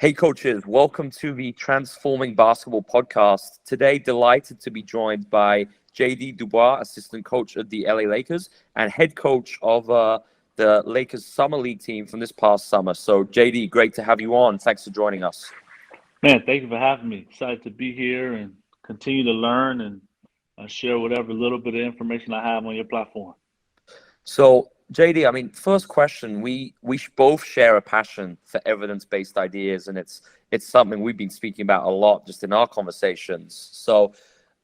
Hey coaches, welcome to the Transforming Basketball podcast. Today, delighted to be joined by JD DuBois, assistant coach of the LA Lakers and head coach of the Lakers Summer League team from this past summer. So JD, great to have you on. Thanks for joining us. Man, thank you for having me. Excited to be here and continue to learn and share whatever little bit of information I have on your platform. So JD, I mean, first question, we both share a passion for evidence-based ideas, and it's something we've been speaking about a lot just in our conversations. So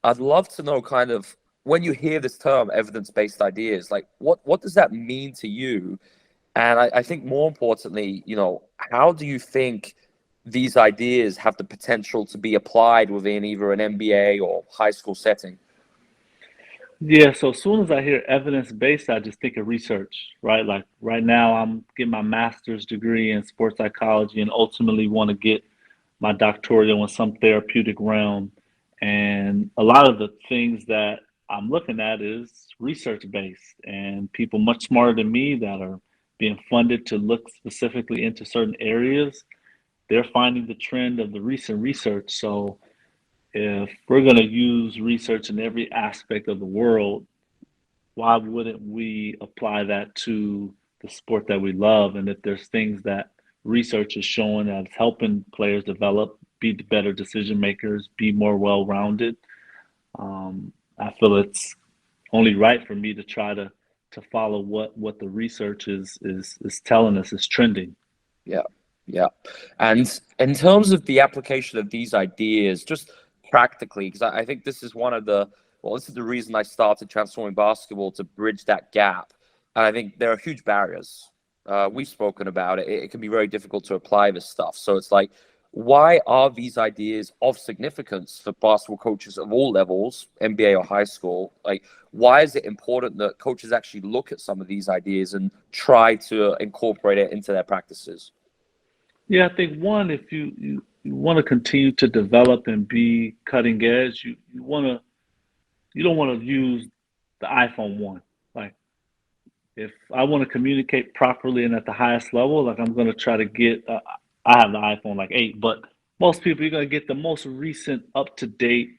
I'd love to know kind of when you hear this term evidence-based ideas, like what does that mean to you? And I think more importantly, how do you think these ideas have the potential to be applied within either an NBA or high school setting? Yeah, so as soon as I hear evidence-based, I just think of research, right? Like right now, I'm getting my master's degree in sports psychology and ultimately want to get my doctoral in some therapeutic realm. And a lot of the things that I'm looking at is research-based and people much smarter than me that are being funded to look specifically into certain areas. They're finding the trend of the recent research. So if we're going to use research in every aspect of the world, why wouldn't we apply that to the sport that we love? And if there's things that research is showing that's helping players develop, be better decision makers, be more well-rounded, I feel it's only right for me to try to follow what the research is telling us is trending. Yeah, yeah. And in terms of the application of these ideas, just practically, because I think this is this is the reason I started Transforming Basketball to bridge that gap. And I think there are huge barriers. We've spoken about it. It can be very difficult to apply this stuff. So it's like, why are these ideas of significance for basketball coaches of all levels, NBA or high school? Like, why is it important that coaches actually look at some of these ideas and try to incorporate it into their practices? Yeah, I think one, if you want to continue to develop and be cutting edge, you don't want to use the iPhone one. Like if I want to communicate properly and at the highest level, like I'm going to try to get. I have the iPhone like 8, but most people you're going to get the most recent, up to date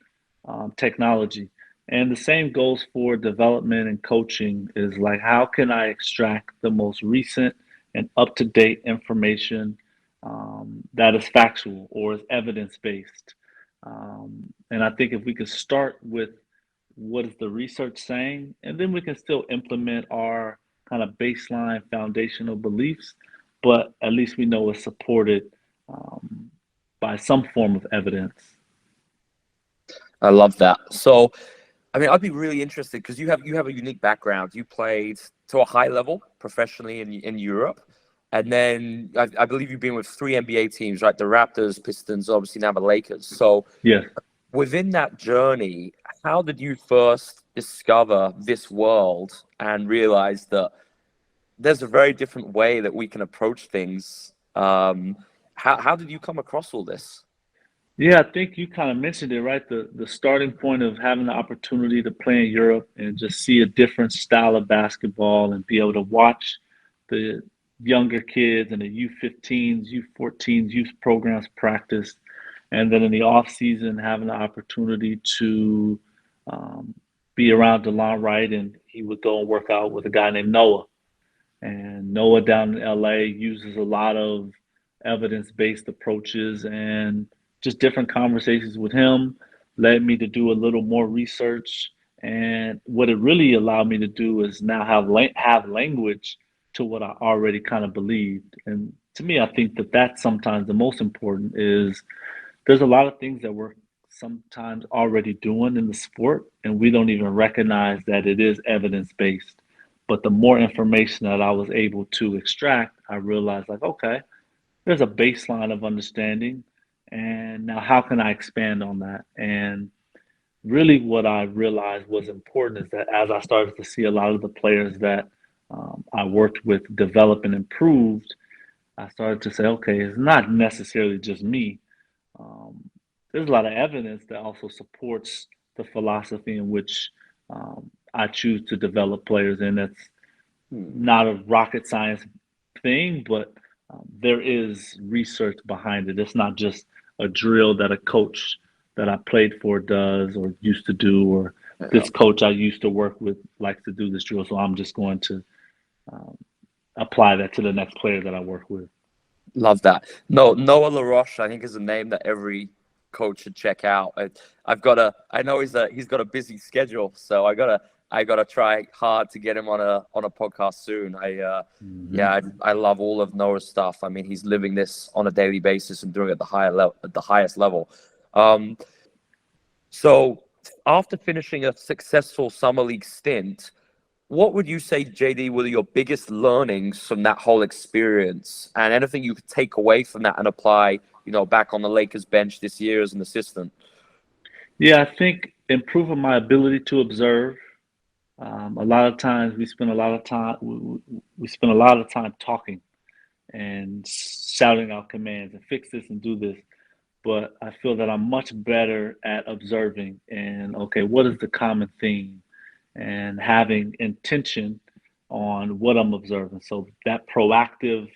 technology. And the same goes for development and coaching. Is like how can I extract the most recent and up to date information that is factual or is evidence based. And I think if we could start with what is the research saying, and then we can still implement our kind of baseline foundational beliefs, but at least we know it's supported um, by some form of evidence. I love that. So, I mean, I'd be really interested because you have a unique background. You played to a high level professionally in Europe, and then I believe you've been with three NBA teams, right? The Raptors, Pistons, obviously now the Lakers. So, Yes. within that journey, how did you first discover this world and realize that there's a very different way that we can approach things? How did you come across all this? Yeah, I think you kind of mentioned it, right? The starting point of having the opportunity to play in Europe and just see a different style of basketball and be able to watch the younger kids and the U15s, U14s, youth programs practice. And then in the off season, having the opportunity to um, be around DeLon Wright, and he would go and work out with a guy named Noah. And Noah down in LA uses a lot of evidence-based approaches, and just different conversations with him led me to do a little more research. And what it really allowed me to do is now have language to what I already kind of believed. And to me, I think that that's sometimes the most important is there's a lot of things that we're sometimes already doing in the sport, and we don't even recognize that it is evidence based. But the more information that I was able to extract, I realized, like, okay, there's a baseline of understanding. And now, how can I expand on that? And really, what I realized was important is that as I started to see a lot of the players that I worked with develop and improved, I started to say, okay, it's not necessarily just me. Um, there's a lot of evidence that also supports the philosophy in which I choose to develop players, and that's Hmm. not a rocket science thing, but there is research behind it. It's not just a drill that a coach that I played for does or used to do, or Yeah. this coach I used to work with likes to do this drill, so I'm just going to um, apply that to the next player that I work with. Love that. No, Noah LaRoche, I think, is a name that every coach should check out. I've got a. I know he's got a busy schedule, so I gotta try hard to get him on a podcast soon. Hmm. Yeah, I love all of Noah's stuff. I mean, he's living this on a daily basis and doing it at the highest level. Um, so after finishing a successful summer league stint, what would you say, JD, were your biggest learnings from that whole experience, and anything you could take away from that and apply, back on the Lakers bench this year as an assistant? Yeah, I think improving my ability to observe. A lot of times we spend a lot of time talking and shouting out commands and fix this and do this. But I feel that I'm much better at observing and okay, what is the common theme and having intention on what I'm observing. So that proactive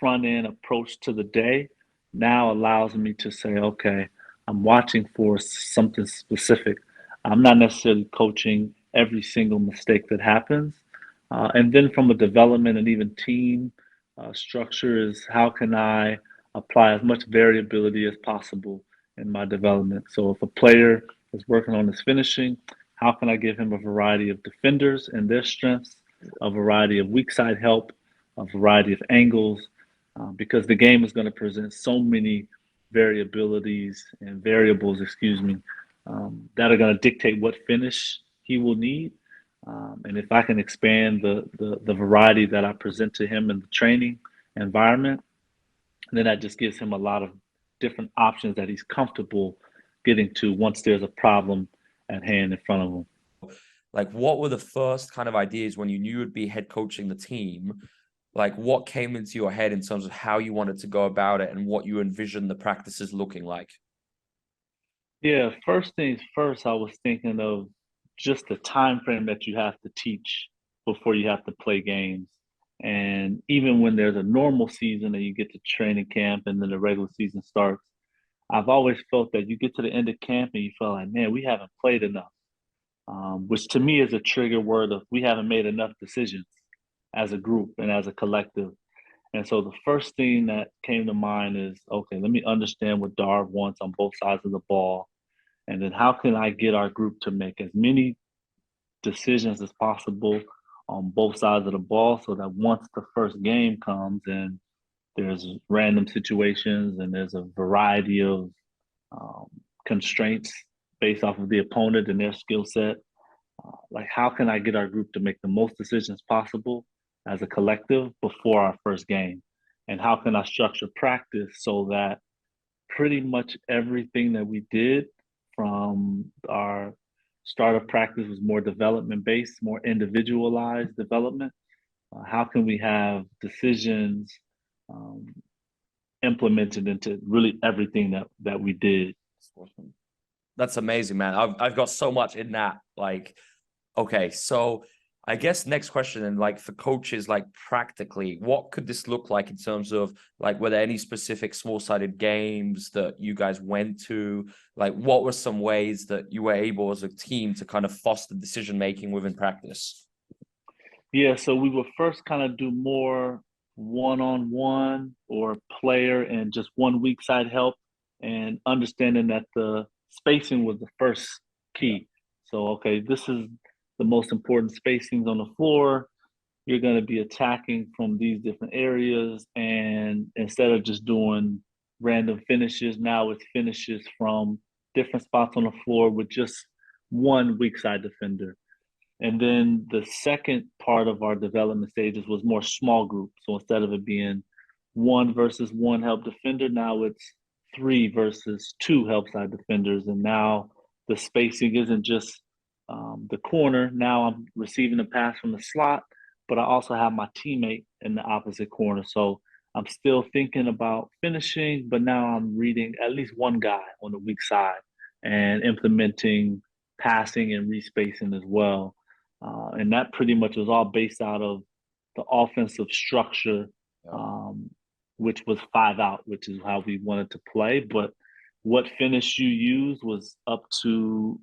front end approach to the day now allows me to say, okay, I'm watching for something specific. I'm not necessarily coaching every single mistake that happens. And then from a development and even team structure is how can I apply as much variability as possible in my development. So if a player is working on his finishing, how can I give him a variety of defenders and their strengths, a variety of weak side help, a variety of angles, because the game is going to present so many variabilities and variables, excuse me, that are going to dictate what finish he will need. And if I can expand the variety that I present to him in the training environment, then that just gives him a lot of different options that he's comfortable getting to once there's a problem at hand in front of him. Like, what were the first kind of ideas when you knew you'd be head coaching the team? Like, what came into your head in terms of how you wanted to go about it and what you envisioned the practices looking like? Yeah, first things first, I was thinking of just the time frame that you have to teach before you have to play games. And even when there's a normal season and you get to training camp and then the regular season starts, I've always felt that you get to the end of camp and you feel like, man, we haven't played enough, which to me is a trigger word of we haven't made enough decisions as a group and as a collective. And so the first thing that came to mind is, okay, let me understand what Darv wants on both sides of the ball. And then how can I get our group to make as many decisions as possible on both sides of the ball so that once the first game comes and there's random situations and there's a variety of um, constraints based off of the opponent and their skill set, like how can I get our group to make the most decisions possible as a collective before our first game? And how can I structure practice so that pretty much everything that we did from our start of practice was more development based, more individualized development? How can we have decisions um, implemented into really everything that we did? That's amazing, man. I've got so much in that. Like, okay, so I guess next question, and like for coaches, like practically, what could this look like in terms of like, were there any specific small-sided games that you guys went to? Like, what were some ways that you were able as a team to kind of foster decision making within practice? Yeah, so we would first kind of do more one-on-one or player and just one weak side help, and understanding that the spacing was the first Yeah. key. So, okay, this is the most important spacings on the floor. You're going to be attacking from these different areas, and instead of just doing random finishes, now it's finishes from different spots on the floor with just one weak side defender. And then the second part of our development stages was more small group. So instead of it being one versus one help defender, now it's three versus two help side defenders. And now the spacing isn't just the corner. Now I'm receiving a pass from the slot, but I also have my teammate in the opposite corner. So I'm still thinking about finishing, but now I'm reading at least one guy on the weak side and implementing passing and respacing as well. And that pretty much was all based out of the offensive structure Yeah. um, which was 5 out, which is how we wanted to play. But what finish you use was up to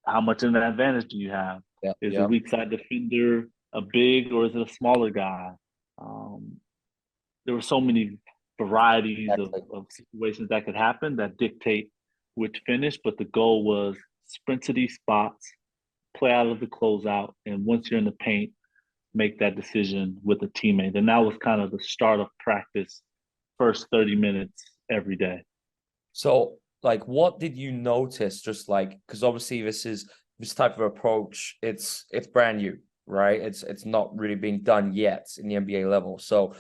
how much of an advantage do you have? Yeah, Is a yeah, weak side defender a big or is it a smaller guy? Um, there were so many varieties exactly. of situations that could happen that dictate which finish, but the goal was sprint to these spots, play out of the closeout, and once you're in the paint, make that decision with a teammate. And that was kind of the start of practice, first 30 minutes every day. So, like, what did you notice? Just like, because obviously this type of approach, it's brand new, right? It's not really being done yet in the NBA level. So,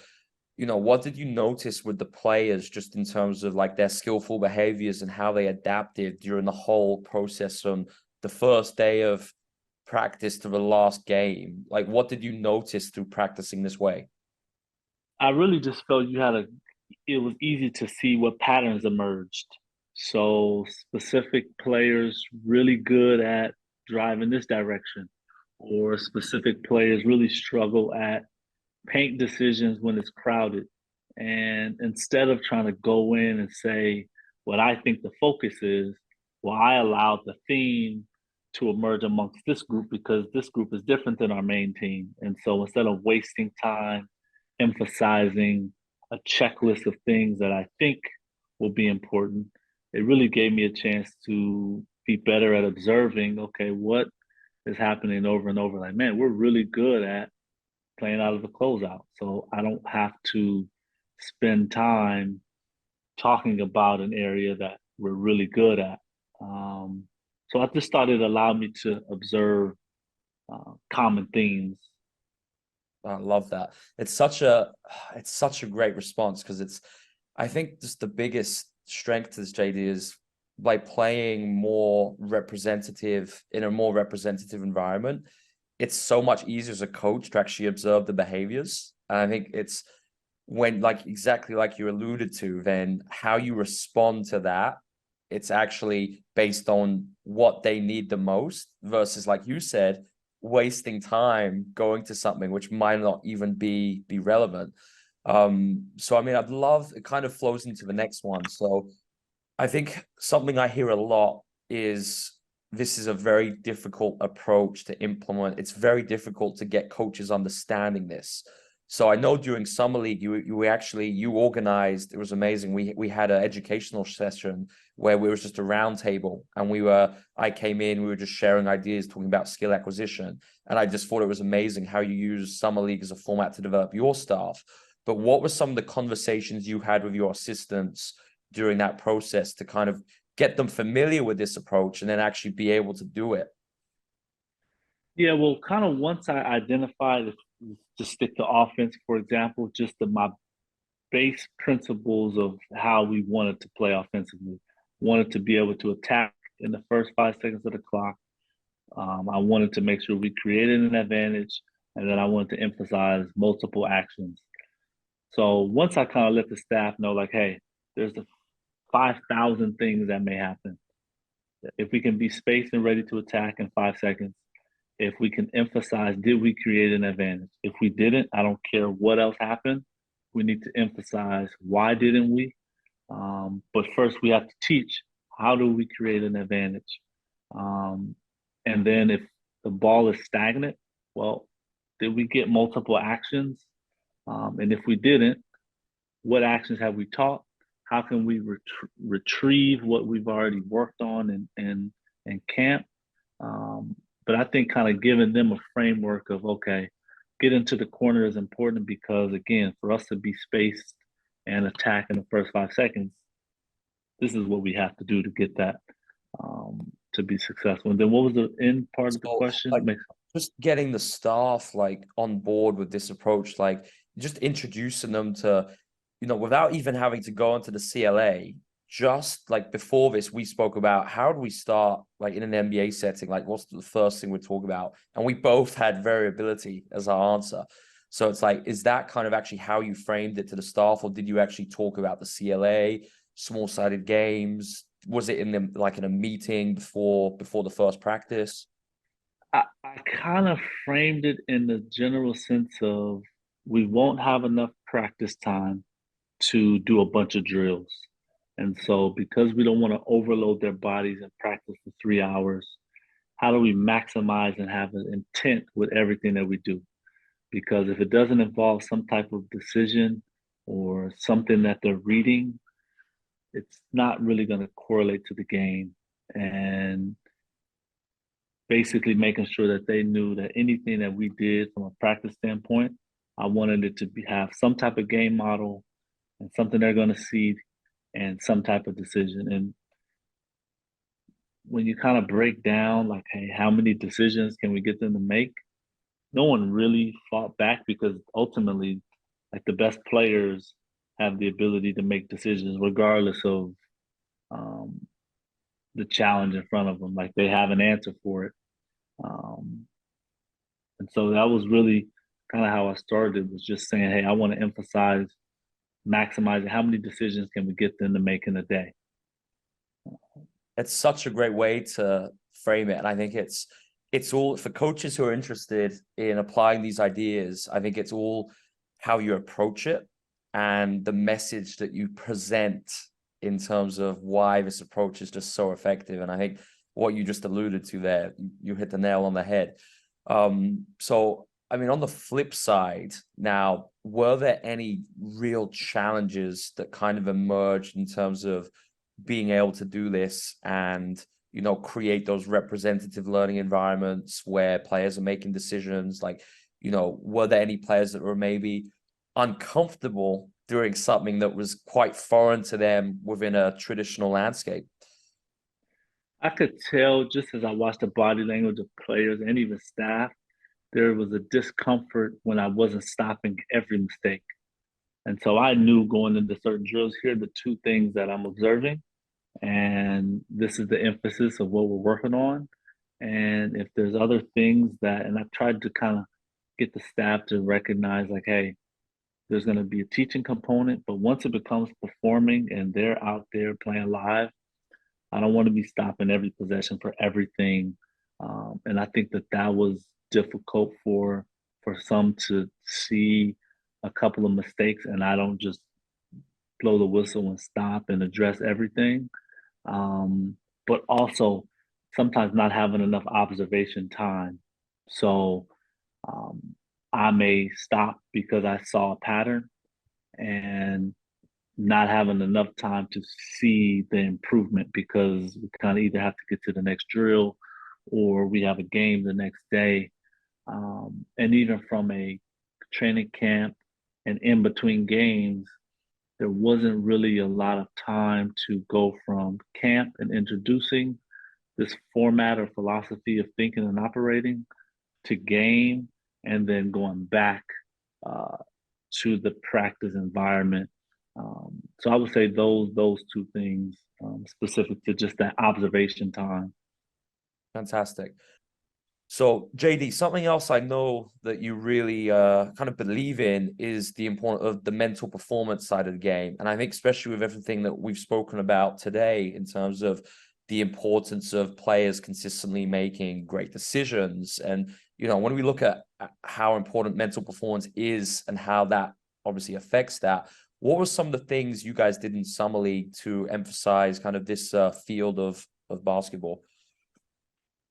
what did you notice with the players just in terms of like their skillful behaviors and how they adapted during the whole process from the first day of practice to the last game? Like, what did you notice through practicing this way? I really just felt it was easy to see what patterns emerged. So specific players really good at driving this direction, or specific players really struggle at paint decisions when it's crowded. And instead of trying to go in and say what I think the focus is, well, I allowed the theme to emerge amongst this group because this group is different than our main team. And so instead of wasting time emphasizing a checklist of things that I think will be important, it really gave me a chance to be better at observing, okay, what is happening over and over. Like, man, we're really good at playing out of the closeout. So I don't have to spend time talking about an area that we're really good at. Um, so I just thought it allowed me to observe common themes. I love that. It's such a great response because I think just the biggest strength to this JD is by playing more representative in a more representative environment. It's so much easier as a coach to actually observe the behaviors. And I think it's when like exactly like you alluded to, then how you respond to that, it's actually based on what they need the most versus like you said, wasting time going to something which might not even be relevant. So I mean, I'd love it kind of flows into the next one. So I think something I hear a lot is this is a very difficult approach to implement. It's very difficult to get coaches understanding this. So I know during summer league, you organized. It was amazing. We had an educational session where we was just a round table, and I came in. We were just sharing ideas, talking about skill acquisition, and I just thought it was amazing how you use summer league as a format to develop your staff. But what were some of the conversations you had with your assistants during that process to kind of get them familiar with this approach and then actually be able to do it? Yeah, well, kind of once I identified, to stick to offense, for example, just my base principles of how we wanted to play offensively. Wanted to be able to attack in the first 5 seconds of the clock. I wanted to make sure we created an advantage, and then I wanted to emphasize multiple actions. So once I kind of let the staff know, like, hey, there's the 5,000 things that may happen. If we can be spaced and ready to attack in 5 seconds, if we can emphasize, did we create an advantage? If we didn't, I don't care what else happened. We need to emphasize why didn't we? But first, we have to teach how do we create an advantage. Um, and then if the ball is stagnant, well, did we get multiple actions? And if we didn't, what actions have we taught? How can we retrieve what we've already worked on in camp? Um, but I think kind of giving them a framework of, okay, get into the corner is important because, again, for us to be spaced and attack in the first 5 seconds, this is what we have to do to get that to be successful. And then what was the end part of the So question? like just getting the staff like on board with this approach, like just introducing them to, without even having to go into the CLA, just like before this, we spoke about how do we start like in an NBA setting, like what's the first thing we talk about? And we both had variability as our answer. So it's like, is that kind of actually how you framed it to the staff, or did you actually talk about the CLA, small-sided games? Was it in a meeting before the first practice? I kind of framed it in the general sense of we won't have enough practice time to do a bunch of drills. And so, because we don't want to overload their bodies and practice for 3 hours, how do we maximize and have an intent with everything that we do? Because if it doesn't involve some type of decision or something that they're reading, it's not really going to correlate to the game. And basically making sure that they knew that anything that we did from a practice standpoint, I wanted it to have some type of game model and something they're going to see and some type of decision. And when you kind of break down, like, hey, how many decisions can we get them to make? No one really fought back because ultimately, like, the best players have the ability to make decisions regardless of um, the challenge in front of them. Like, they have an answer for it. Um, and so that was really kind of how I started, was just saying, hey, I want to emphasize maximizing how many decisions can we get them to make in a day. It's such a great way to frame it. And I think it's all for coaches who are interested in applying these ideas. I think it's all how you approach it and the message that you present in terms of why this approach is just so effective. And I think what you just alluded to there, you hit the nail on the head. So, I mean, on the flip side, now, were there any real challenges that kind of emerged in terms of being able to do this and, you know, create those representative learning environments where players are making decisions? Like, you know, were there any players that were maybe uncomfortable doing something that was quite foreign to them within a traditional landscape? I could tell just as I watched the body language of players and even staff, there was a discomfort when I wasn't stopping every mistake. And so I knew going into certain drills, here are the two things that I'm observing. And this is the emphasis of what we're working on. And if there's other things that, and I've tried to kind of get the staff to recognize, like, hey, there's going to be a teaching component, but once it becomes performing and they're out there playing live, I don't want to be stopping every possession for everything. And I think that that was difficult for some to see a couple of mistakes, and I don't just blow the whistle and stop and address everything. But also sometimes not having enough observation time. So um, I may stop because I saw a pattern and not having enough time to see the improvement because we kind of either have to get to the next drill or we have a game the next day. And even from a training camp and in between games, there wasn't really a lot of time to go from camp and introducing this format or philosophy of thinking and operating to game and then going back uh, to the practice environment. So I would say those two things specific to just that observation time. Fantastic. So, JD, something else I know that you really kind of believe in is the importance of the mental performance side of the game. And I think especially with everything that we've spoken about today in terms of the importance of players consistently making great decisions. And, you know, when we look at how important mental performance is and how that obviously affects that, what were some of the things you guys did in summer league to emphasize kind of this field of basketball?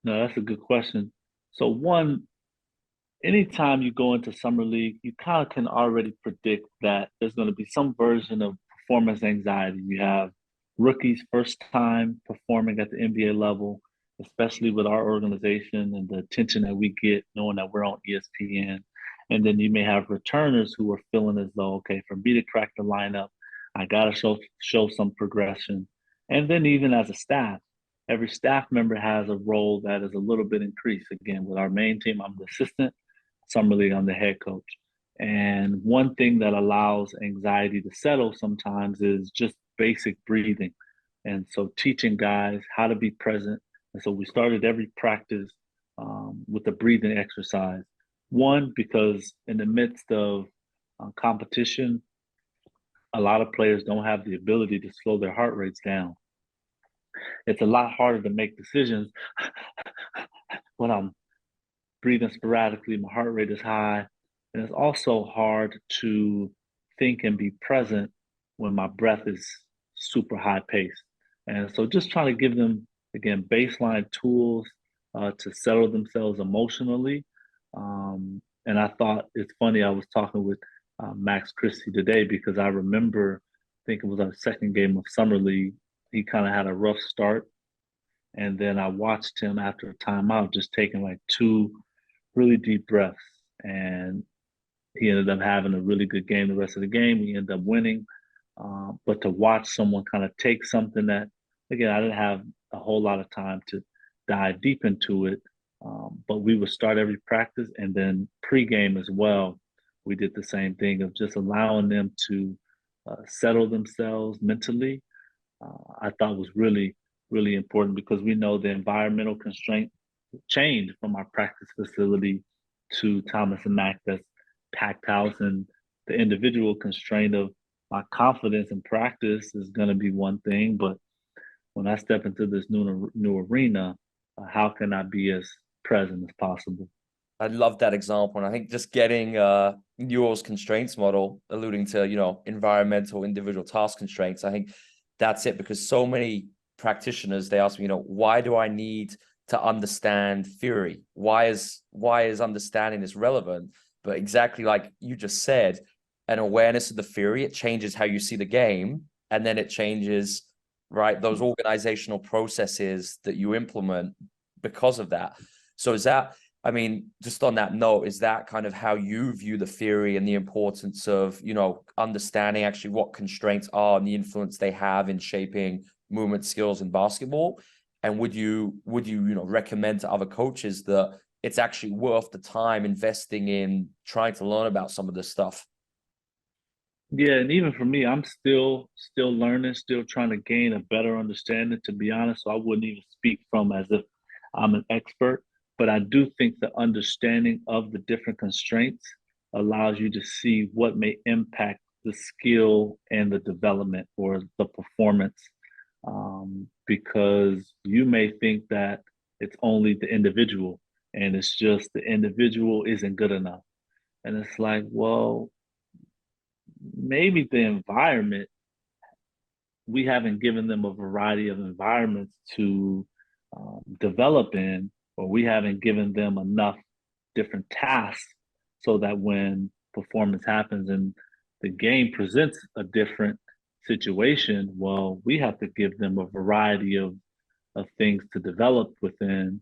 No, that's a good question. So one, anytime you go into summer league, you kind of can already predict that there's going to be some version of performance anxiety. You have rookies first time performing at the NBA level, especially with our organization and the attention that we get knowing that we're on ESPN. And then you may have returners who are feeling as though, okay, for me to crack the lineup, I gotta show some progression. And then even as a staff, every staff member has a role that is a little bit increased. Again, with our main team, I'm the assistant. Summer league, I'm the head coach. And one thing that allows anxiety to settle sometimes is just basic breathing. And so teaching guys how to be present. And so we started every practice with a breathing exercise. One, because in the midst of competition, a lot of players don't have the ability to slow their heart rates down. It's a lot harder to make decisions when I'm breathing sporadically, my heart rate is high. And it's also hard to think and be present when my breath is super high paced. And so just trying to give them, again, baseline tools to settle themselves emotionally. And I thought it's funny, I was talking with Max Christie today because I remember, I think it was our second game of Summer League. He kind of had a rough start. And then I watched him after a timeout just taking like two really deep breaths. And he ended up having a really good game the rest of the game. We ended up winning. But to watch someone kind of take something that, again, I didn't have a whole lot of time to dive deep into it. But we would start every practice and then pregame as well. We did the same thing of just allowing them to settle themselves mentally. I thought was really, really important because we know the environmental constraint changed from our practice facility to Thomas and Mack that's packed house, and the individual constraint of my confidence in practice is going to be one thing, but when I step into this new arena, how can I be as present as possible? I love that example. And I think just getting Newell's constraints model, alluding to, environmental individual task constraints, I think that's it, because so many practitioners, they ask me, why do I need to understand theory? Why is understanding this relevant? But exactly like you just said, an awareness of the theory, it changes how you see the game, and then it changes, right, those organizational processes that you implement because of that. So is that, I mean, just on that note, is that kind of how you view the theory and the importance of, understanding actually what constraints are and the influence they have in shaping movement skills in basketball? And would you recommend to other coaches that it's actually worth the time investing in trying to learn about some of this stuff? Yeah, and even for me, I'm still learning, still trying to gain a better understanding, to be honest. So I wouldn't even speak from as if I'm an expert, but I do think the understanding of the different constraints allows you to see what may impact the skill and the development or the performance. Because you may think that it's only the individual and it's just the individual isn't good enough. And it's like, well, maybe the environment, we haven't given them a variety of environments to develop in, or we haven't given them enough different tasks so that when performance happens and the game presents a different situation, well, we have to give them a variety of things to develop within.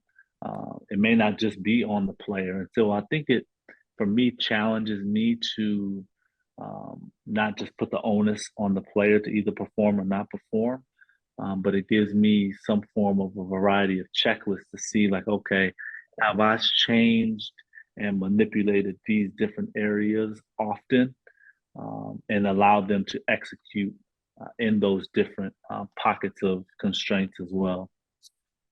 It may not just be on the player. And so I think it, for me, challenges me to not just put the onus on the player to either perform or not perform, but it gives me some form of a variety of checklists to see, like, okay, have I changed and manipulated these different areas often, and allowed them to execute in those different pockets of constraints as well.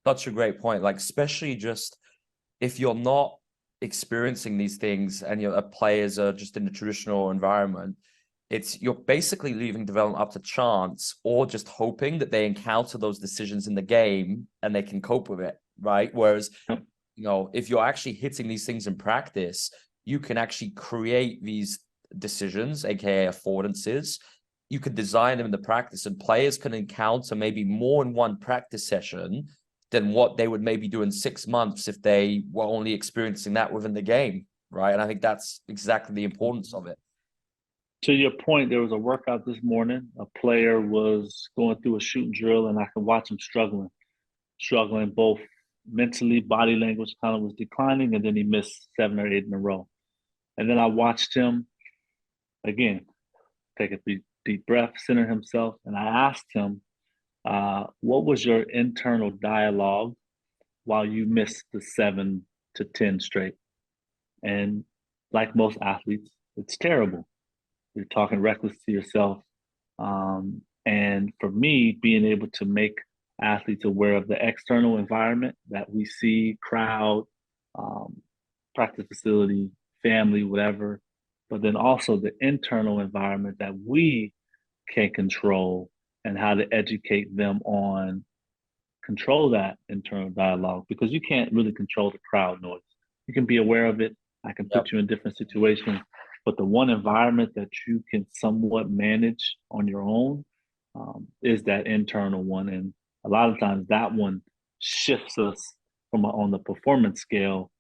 Such a great point. Like, especially just if you're not experiencing these things and your players are just in the traditional environment, you're basically leaving development up to chance or just hoping that they encounter those decisions in the game and they can cope with it, right? Whereas, if you're actually hitting these things in practice, you can actually create these decisions, aka affordances. You could design them in the practice, and players can encounter maybe more in one practice session than what they would maybe do in 6 months if they were only experiencing that within the game, right? And I think that's exactly the importance of it. To your point, there was a workout this morning. A player was going through a shooting drill, and I could watch him struggling both mentally, body language kind of was declining, and then he missed 7 or 8 in a row. And then I watched him again take a deep breath, center himself, and I asked him, what was your internal dialogue while you missed the 7 to 10 straight? And like most athletes, it's terrible. You're talking reckless to yourself. And for me, being able to make athletes aware of the external environment that we see, crowd, um, practice facility, family, whatever, but then also the internal environment that we can control, and how to educate them on control that internal dialogue, because you can't really control the crowd noise. You can be aware of it. I can Yep. put you in different situations, But the one environment that you can somewhat manage on your own is that internal one. And a lot of times that one shifts us on the performance scale,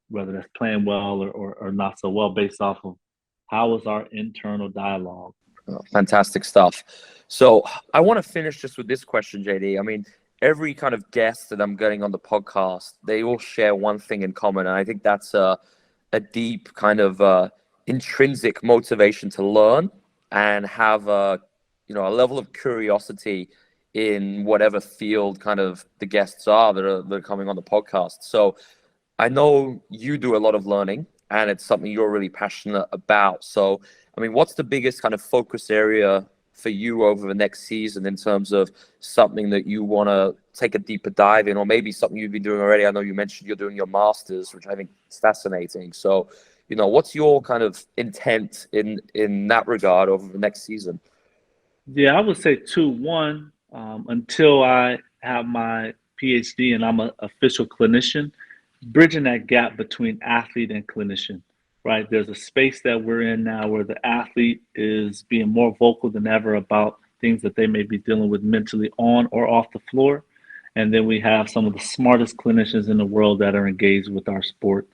whether that's playing well or not so well, based off of how is our internal dialogue. Oh, fantastic stuff. So I want to finish just with this question, JD. I mean, every kind of guest that I'm getting on the podcast, they all share one thing in common. And I think that's a deep kind of intrinsic motivation to learn and have a level of curiosity in whatever field kind of the guests are that are coming on the podcast. So I know you do a lot of learning and it's something you're really passionate about. So, I mean, what's the biggest kind of focus area for you over the next season in terms of something that you want to take a deeper dive in, or maybe something you've been doing already? I know you mentioned you're doing your master's, which I think is fascinating. So, what's your kind of intent in that regard over the next season? Yeah, I would say two. One, until I have my PhD and I'm an official clinician, bridging that gap between athlete and clinician, right? There's a space that we're in now where the athlete is being more vocal than ever about things that they may be dealing with mentally on or off the floor. And then we have some of the smartest clinicians in the world that are engaged with our sport.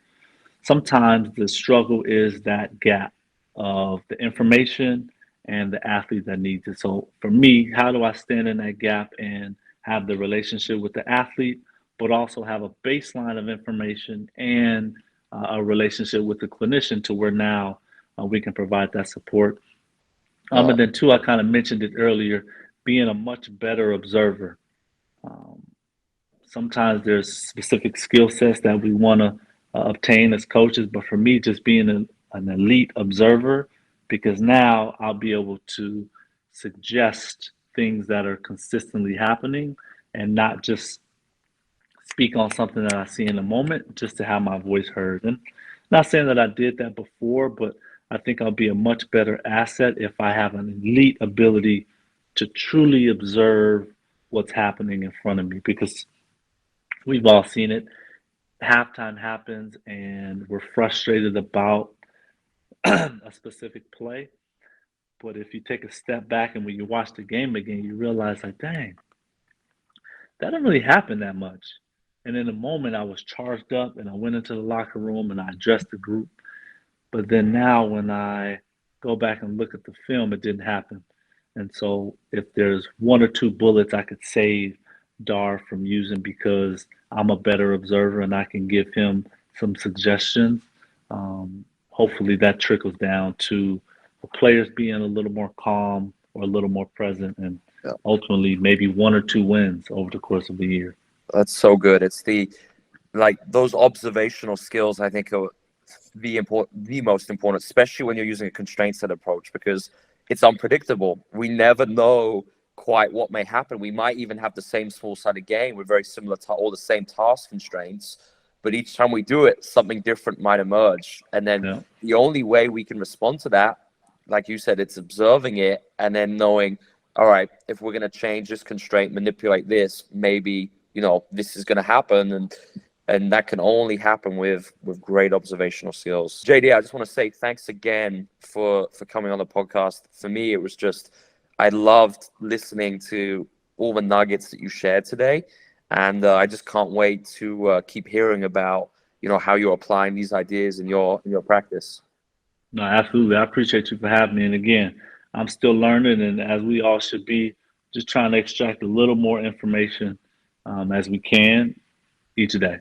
Sometimes the struggle is that gap of the information and the athlete that needs it. So for me, how do I stand in that gap and have the relationship with the athlete, but also have a baseline of information and a relationship with the clinician to where now we can provide that support. And then two, I kind of mentioned it earlier, being a much better observer. Um, Sometimes there's specific skill sets that we want to obtain as coaches, but for me, just being an elite observer, because now I'll be able to suggest things that are consistently happening and not just speak on something that I see in the moment just to have my voice heard. And not saying that I did that before, but I think I'll be a much better asset if I have an elite ability to truly observe what's happening in front of me, because we've all seen it. Halftime happens and we're frustrated about a specific play. But if you take a step back and when you watch the game again, you realize, like, dang, that didn't really happen that much. And in the moment, I was charged up and I went into the locker room and I addressed the group. But then now, when I go back and look at the film, it didn't happen. And so, if there's one or two bullets I could save Dar from using because I'm a better observer and I can give him some suggestions, hopefully that trickles down to the players being a little more calm or a little more present, and ultimately maybe one or two wins over the course of the year. That's so good. It's those observational skills, I think, are the most important, especially when you're using a constraint set approach, because it's unpredictable. We never know quite what may happen. We might even have the same small-sided game with very similar all the same task constraints, but each time we do it, something different might emerge. And then the only way we can respond to that, like you said, it's observing it and then knowing, all right, if we're going to change this constraint, manipulate this, maybe, this is going to happen. And that can only happen with great observational skills. JD, I just want to say thanks again for coming on the podcast. For me, it was I loved listening to all the nuggets that you shared today. And I just can't wait to keep hearing about, how you're applying these ideas in your practice. No, absolutely. I appreciate you for having me. And again, I'm still learning, and as we all should be, just trying to extract a little more information as we can each day.